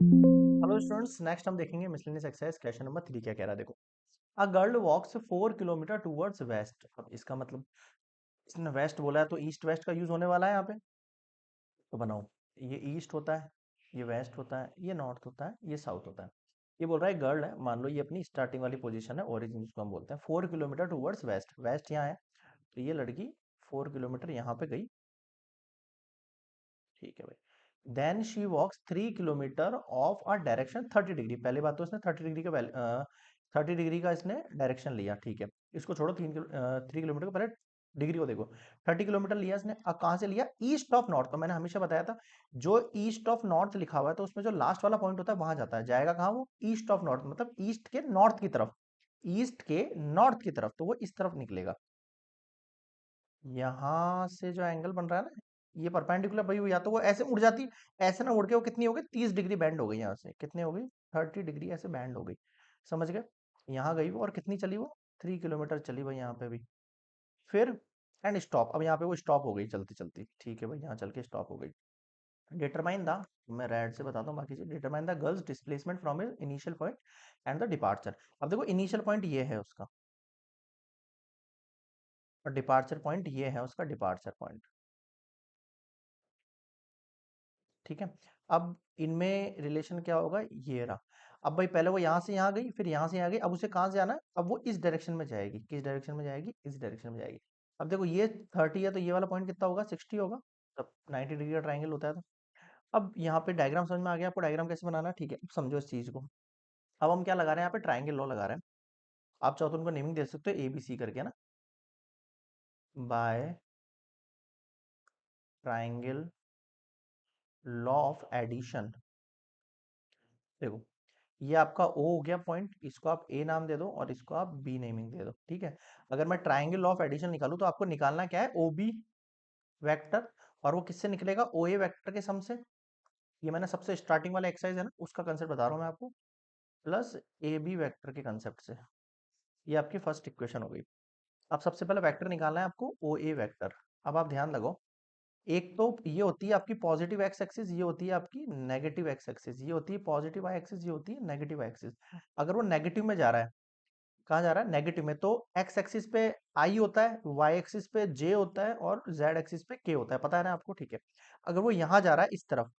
Hello students, next हम देखेंगे miscellaneous exercise question number 3 क्या कह रहा है। देखो, a girl walks 4 kilometre towards west. अब इसका मतलब इसने वेस्ट बोला है तो ईस्ट वेस्ट का यूज होने वाला है यहाँ पे। तो बनाओ, ये ईस्ट होता है, ये वेस्ट होता है, ये नॉर्थ होता है, ये साउथ होता है। ये बोल रहा है गर्ल है, मान लो ये अपनी स्टार्टिंग वाली पोजीशन है, ओरिजिन जिसको हम बोलते हैं। 4 किलोमीटर टूवर्ड्स वेस्ट, वेस्ट यहाँ है, तो ये लड़की 4 किलोमीटर यहाँ पे गई। ठीक है भाई। Then she walks 3 kilometre of a direction 30 degree. पहली बात तो इसने 30 डिग्री का 30 डिग्री का इसने डायरेक्शन लिया। ठीक है, इसको छोड़ो, 3 किलोमीटर को पहले डिग्री को देखो। 30 किलोमीटर लिया इसने, कहाँ से लिया? East of north. तो मैंने हमेशा बताया था, जो ईस्ट ऑफ नॉर्थ लिखा हुआ है तो उसमें जो लास्ट वाला पॉइंट होता है वहां जाता है, जाएगा कहाँ? वो ईस्ट ऑफ नॉर्थ, मतलब ईस्ट के नॉर्थ की तरफ। ईस्ट के नॉर्थ की तरफ, तो वो इस तरफ निकलेगा। यहां से जो एंगल बन रहा है ना, ये परपेंडिकुलर भाई, या तो वो ऐसे उड़ जाती, ऐसे ना उड़ के वो कितनी हो गई, 30 डिग्री बैंड हो गई। यहाँ से कितने हो गई? 30 डिग्री ऐसे बैंड हो गई। समझ गए? यहाँ गई वो और कितनी चली वो? 3 किलोमीटर चली भाई यहाँ पे भी। फिर एंड स्टॉप। अब यहाँ पे वो स्टॉप हो गई चलती चलती। ठीक है भाई, यहाँ चल के स्टॉप हो गई। डिटरमाइन द, मैं रेड से बताता हूँ बाकी चीज। Determine the girls displacement from initial point and the departure. अब देखो, इनिशियल पॉइंट ये है उसका, और डिपार्चर पॉइंट ये है उसका, डिपार्चर पॉइंट। ठीक है, अब इनमें रिलेशन क्या होगा? ये रहा। अब भाई पहले वो यहाँ से यहाँ गई, फिर यहाँ से यहाँ गई, अब उसे कहाँ से जाना है? अब वो इस डायरेक्शन में जाएगी। किस डायरेक्शन में जाएगी? इस डायरेक्शन में जाएगी। अब देखो, ये 30 है तो ये वाला पॉइंट कितना होगा? 60 होगा। तब 90 डिग्री का ट्राइंगल होता है। तो अब यहाँ पे डायग्राम समझ में आ गया आपको, डायग्राम कैसे बनाना है? ठीक है, अब समझो इस चीज को। अब हम क्या लगा रहे हैं यहाँ पे? ट्राइंगल लॉ लगा रहे हैं। आप चाहो तो उनको नेमिंग दे सकते हो, ABC करके ना, by triangle law of addition. देखो, ये आपका O हो गया पॉइंट, इसको आप A नाम दे दो और इसको आप B नेमिंग दे दो। ठीक है, अगर मैं ट्राइंगल ऑफ एडिशन निकालूं तो आपको निकालना क्या है? OB वेक्टर, और वो किससे निकलेगा? OA वेक्टर के सम से। ये मैंने सबसे स्टार्टिंग वाला एक्सरसाइज है ना, उसका कंसेप्ट बता रहा हूं मैं आपको, प्लस AB वेक्टर के कंसेप्ट से। ये आपकी फर्स्ट इक्वेशन हो गई। अब सबसे पहले वेक्टर निकालना है आपको, OA वेक्टर। अब आप ध्यान लगाओ, एक तो ये होती है आपकी पॉजिटिव एक्स एक्सिस, ये होती है आपकी नेगेटिव एक्स एक्सिस। ये होती है पॉजिटिव वाई एक्सिस, ये होती है नेगेटिव एक्सिस। अगर वो नेगेटिव में जा रहा है, कहाँ जा रहा है? नेगेटिव में, तो एक्स एक्सिस पे आई होता है, वाई एक्सिस पे जे होता है, और जेड एक्सिस पे के होता है। पता है ना आपको? ठीक है, अगर वो यहाँ जा रहा है इस तरफ,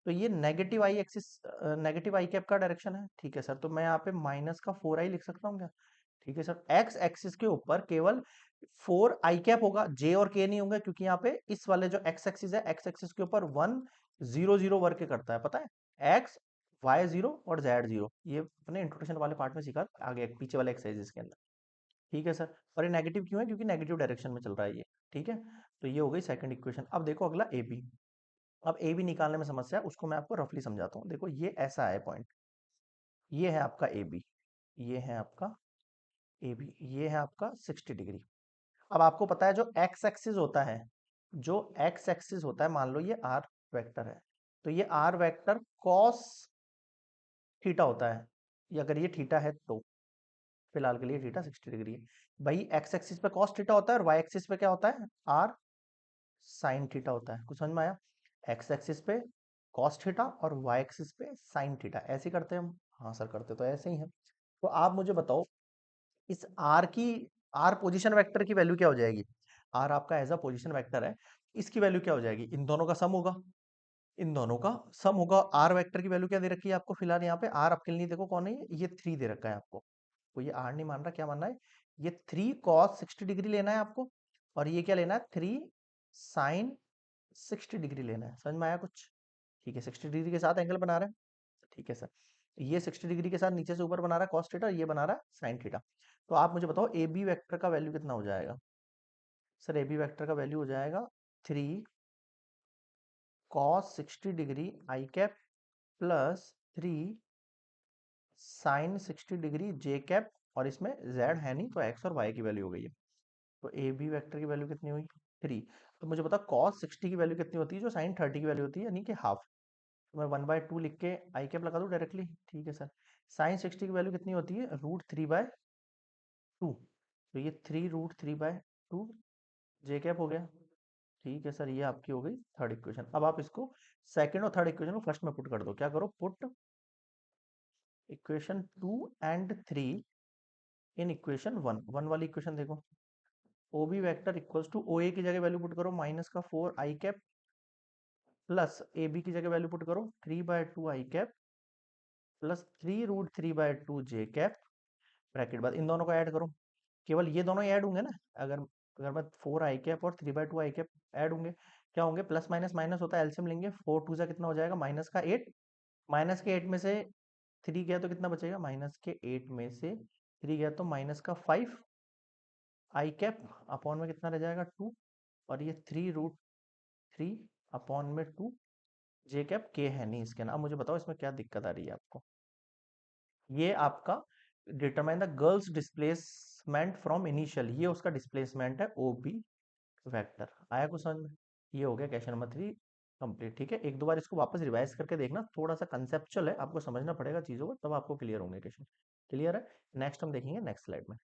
तो ये नेगेटिव आई एक्सिस, नेगेटिव आई कैप का डायरेक्शन है। ठीक है सर, तो मैं यहाँ पे माइनस का 4i लिख सकता हूँ क्या? ठीक है सर, एक्स एक्सिस के ऊपर केवल 4i कैप होगा, जे और के नहीं होंगे, क्योंकि यहाँ पे इस वाले जो एक्स एक्सिस है, एक्स एक्सिस के ऊपर 1 0 0 वर्क करता है। पता है, एक्स वाई 0 और जेड 0। ये अपने इंट्रोडक्शन वाले पार्ट में सीखा, आगे पीछे वाले एक्सरसाइजेस के अंदर। ठीक है सर, और ये नेगेटिव क्यों है? क्योंकि नेगेटिव डायरेक्शन में चल रहा है ये। ठीक है, तो ये हो गई सेकंड इक्वेशन। अब देखो अगला ए बी। अब ए बी निकालने में समस्या है, उसको मैं आपको रफली समझाता हूँ। देखो, ये ऐसा है पॉइंट, ये है आपका ए बी, ये है आपका ए बी, ये है आपका 60 डिग्री। अब आपको पता है, जो एक्स एक्सिस होता है, जो एक्स एक्सिस होता है, मान लो ये आर वेक्टर है, तो ये आर वेक्टर कॉस थीटा होता है। ये अगर ये थीटा है तो, फिलहाल के लिए थीटा 60 डिग्री है। भाई एक्स एक्सिस पे कॉस थीटा होता है, और वाई एक्सिस पे क्या होता है? आर साइन थीटा होता है। कुछ समझ में आया? एक्स एक्सिस पे कॉस थीटा और वाई एक्सिस पे साइन थीटा। ऐसे करते हैं हम? हाँ सर, करते तो ऐसे ही है। तो आप मुझे बताओ, इस आर की, आर पोजीशन वेक्टर की वैल्यू क्या हो जाएगी? आर आपका एज अ पोजीशन वेक्टर है, इसकी वैल्यू क्या हो जाएगी? इन दोनों का सम होगा, इन दोनों का सम होगा। आर वेक्टर की वैल्यू क्या दे रखी है आपको फिलहाल यहाँ पे? आर आपके लिए देखो कौन है, ये 3 दे रखा है आपको। तो ये आर नहीं मान रहा, क्या मानना है? ये 3 cos 60 डिग्री लेना है आपको, और ये क्या लेना है? 3 sin 60 डिग्री लेना है। समझ में आया कुछ? ठीक है, 60 डिग्री के साथ एंगल बना रहे हैं। ठीक है सर, ये 60 डिग्री के साथ नीचे से ऊपर बना रहा है कॉस थीटा, ये बना रहा है साइन थीटा। तो आप मुझे बताओ, ए बी वेक्टर का वैल्यू कितना हो जाएगा? सर, ए बी वेक्टर का वैल्यू हो जाएगा 3 cos 60 degree I cap plus 3 sin 60 degree J cap, और इसमें जेड है नहीं तो एक्स और वाई की वैल्यू हो गई है। तो ए बी वेक्टर की वैल्यू कितनी हुई? 3। तो मुझे बता, cos 60 की वैल्यू कितनी होती है जो sin 30 की वैल्यू होती है, यानी कि हाफ। तो मैं 1/2 लिख के आई कैप लगा दूं डायरेक्टली। ठीक है सर, sin 60 की वैल्यू कितनी होती है? √3/2। तो ये 3√3/2 जे कैप हो गया। ठीक है सर, ये आपकी हो गई थर्ड इक्वेशन। अब आप इसको सेकंड और थर्ड इक्वेशन को फर्स्ट में पुट कर दो। क्या करो? Put equation 2 and 3 in equation 1 वाली इक्वेशन देखो, O B vector equals to O A की जगह वैल्यू पुट करो -4 i cap, plus A B की जगह वैल्यू पुट करो 3/2 i cap, plus 3√3/2 j cap, bracket बाद इन दोनों को ऐड करो। केवल ये दोनों ही ऐड होंगे ना, अगर अगर मैं 4 i कैप और 3/2 i कैप ऐड होंगे, क्या होंगे, प्लस माइनस माइनस होता है, एलसीएम लेंगे, 4 2 कितना हो जाएगा, -8, -8 में से 3 गया तो कितना बचेगा, -8 में से 3 गया तो -5 i कैप, अपॉन में कितना रह जाएगा 2, और ये 3√3 अपॉन में 2 j कैप, के है नहीं इसके ना। अब मुझे बताओ इसमें क्या दिक्कत आ रही है आपको। ये आपका determine the girls displacement from initial, ये उसका डिस्प्लेसमेंट है ओ बी वेक्टर। आया कुछ समझ में? ये हो गया क्वेश्चन नंबर 3 कंप्लीट। ठीक है, एक दो बार इसको वापस रिवाइज करके देखना, थोड़ा सा कंसेप्चुअल है, आपको समझना पड़ेगा चीजों को, तब आपको क्लियर होंगे क्वेश्चन। क्लियर है? नेक्स्ट हम देखेंगे नेक्स्ट स्लाइड में।